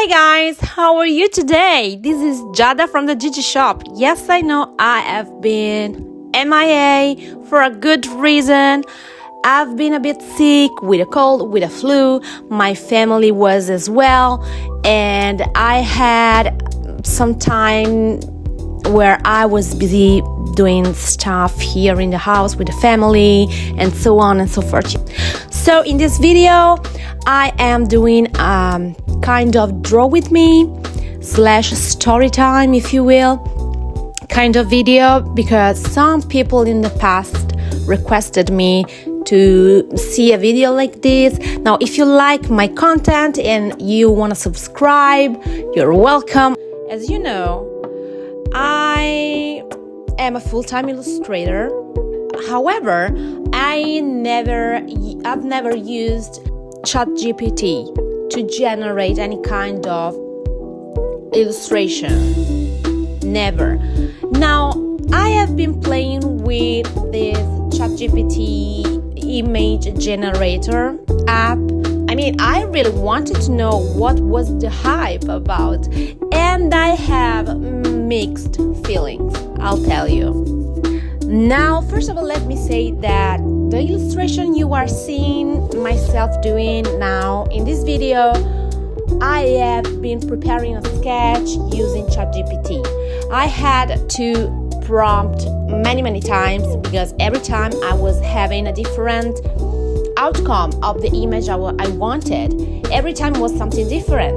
Hi guys, how are you today? This is Jada from the Gigi Shop. Yes, I know I have been MIA for a good reason. I've been a bit sick with a cold, with a flu. My family was as well. And I had some time where I was busy doing stuff here in the house with the family and so on and so forth. So in this video, I am doing kind of draw with me / story time, if you will, kind of video, because some people in the past requested me to see a video like this. Now, if you like my content and you want to subscribe, you're welcome. As you know, I am a full-time illustrator. However, I've never used ChatGPT to generate any kind of illustration. Never. Now, I have been playing with this ChatGPT image generator app. I mean, I really wanted to know what was the hype about, and I have mixed feelings, I'll tell you. Now, first of all, let me say that the illustration you are seeing myself doing now in this video, I have been preparing a sketch using ChatGPT. I had to prompt many times because every time I was having a different outcome of the image I wanted. Every time was something different,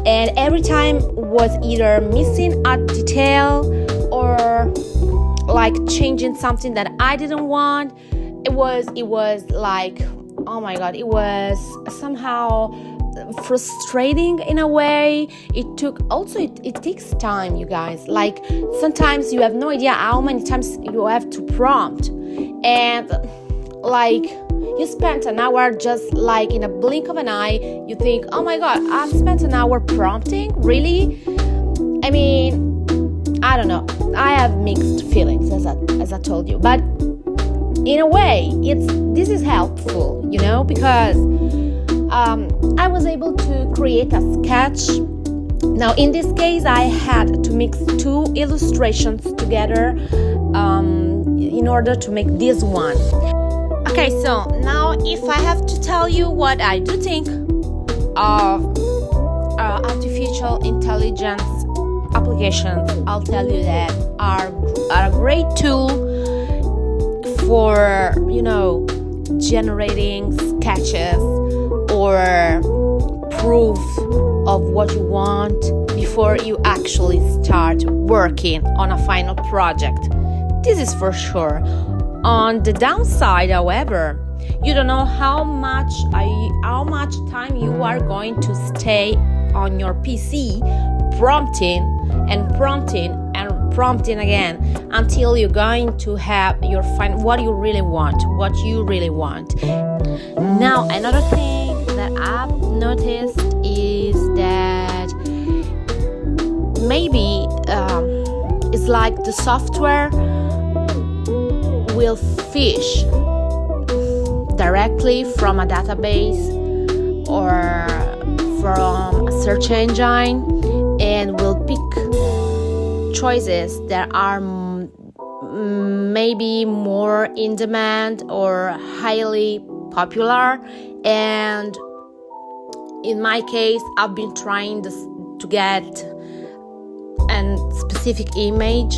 and every time was either missing a detail or like changing something that I didn't want. It was like, oh my god, it was somehow frustrating in a way. It takes time, you guys. Like, sometimes you have no idea how many times you have to prompt, and like you spent an hour just like in a blink of an eye. You think, oh my god, I've spent an hour prompting? Really? I mean, I don't know. I have mixed feelings, as I told you, but in a way, this is helpful, you know, because I was able to create a sketch. Now, in this case, I had to mix two illustrations together in order to make this one. Okay, so now if I have to tell you what I do think of artificial intelligence applications, I'll tell you that are a great tool for, you know, generating sketches or proof of what you want before you actually start working on a final project. This is for sure. On the downside, however, you don't know how much time you are going to stay on your PC prompting again until you're going to have your what you really want. Now, another thing that I've noticed is that maybe it's like the software will fish directly from a database or from a search engine and will pick choices that are maybe more in demand or highly popular. And in my case, I've been trying to get a specific image,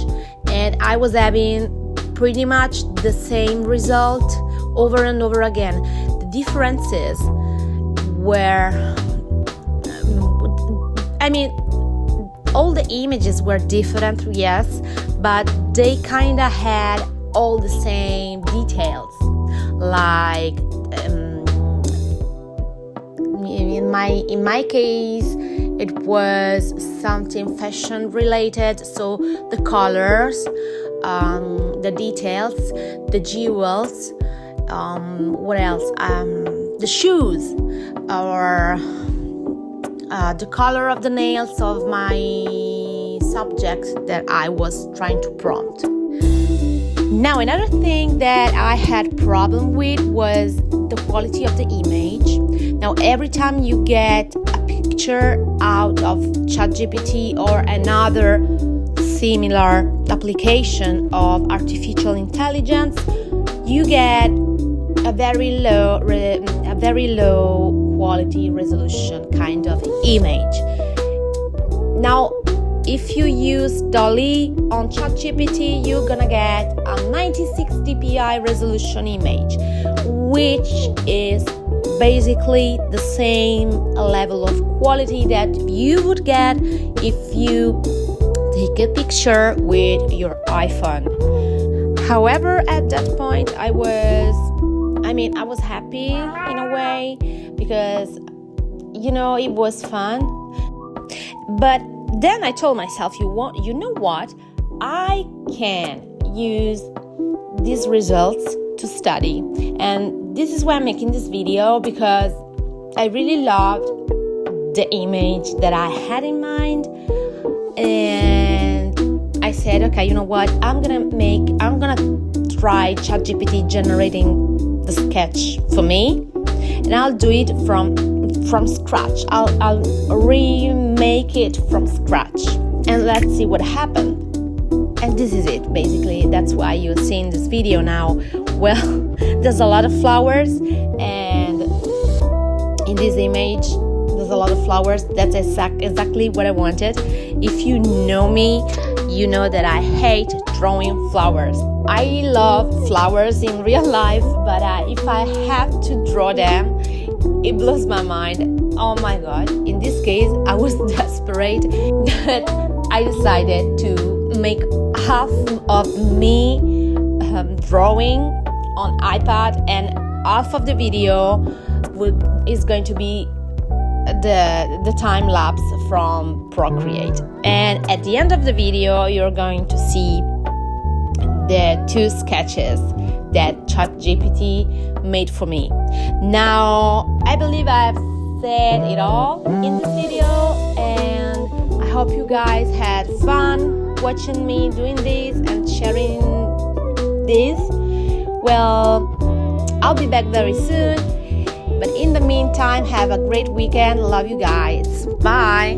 and I was having pretty much the same result over and over again. The differences were, all the images were different, yes, but they kind of had all the same details. Like in my case, it was something fashion related, so the colors, the details, the jewels, what else? The shoes, or the color of the nails of my subject that I was trying to prompt. Now, another thing that I had problem with was the quality of the image. Now, every time you get a picture picture out of ChatGPT or another similar application of artificial intelligence, you get a very low quality resolution kind of image. Now, if you use Dall-E on ChatGPT, you're gonna get a 90x dpi resolution image, which is basically the same level of quality that you would get if you take a picture with your iPhone. However, at that point, I was happy in a way, because it was fun. But then I told myself, you know what? I can use these results to study. And this is why I'm making this video, because I really loved the image that I had in mind. And I said, okay, you know what? I'm gonna try ChatGPT generating the sketch for me, and I'll do it from scratch. I'll remake it from scratch, and let's see what happened. And this is it, basically. That's why you're seeing this video now. Well, there's a lot of flowers, and in this image there's a lot of flowers. That's exactly what I wanted. If you know me, you know that I hate drawing flowers. I love flowers in real life, but if I have to draw them, it blows my mind. Oh my god. In this case, I was desperate that I decided to make half of me drawing on iPad, and half of the video is going to be the time lapse from Procreate. And at the end of the video, you're going to see the 2 sketches that ChatGPT made for me. Now, I believe I've said it all in this video, and I hope you guys had fun watching me doing this and sharing this. Well, I'll be back very soon, but in the meantime, have a great weekend. Love you guys. Bye.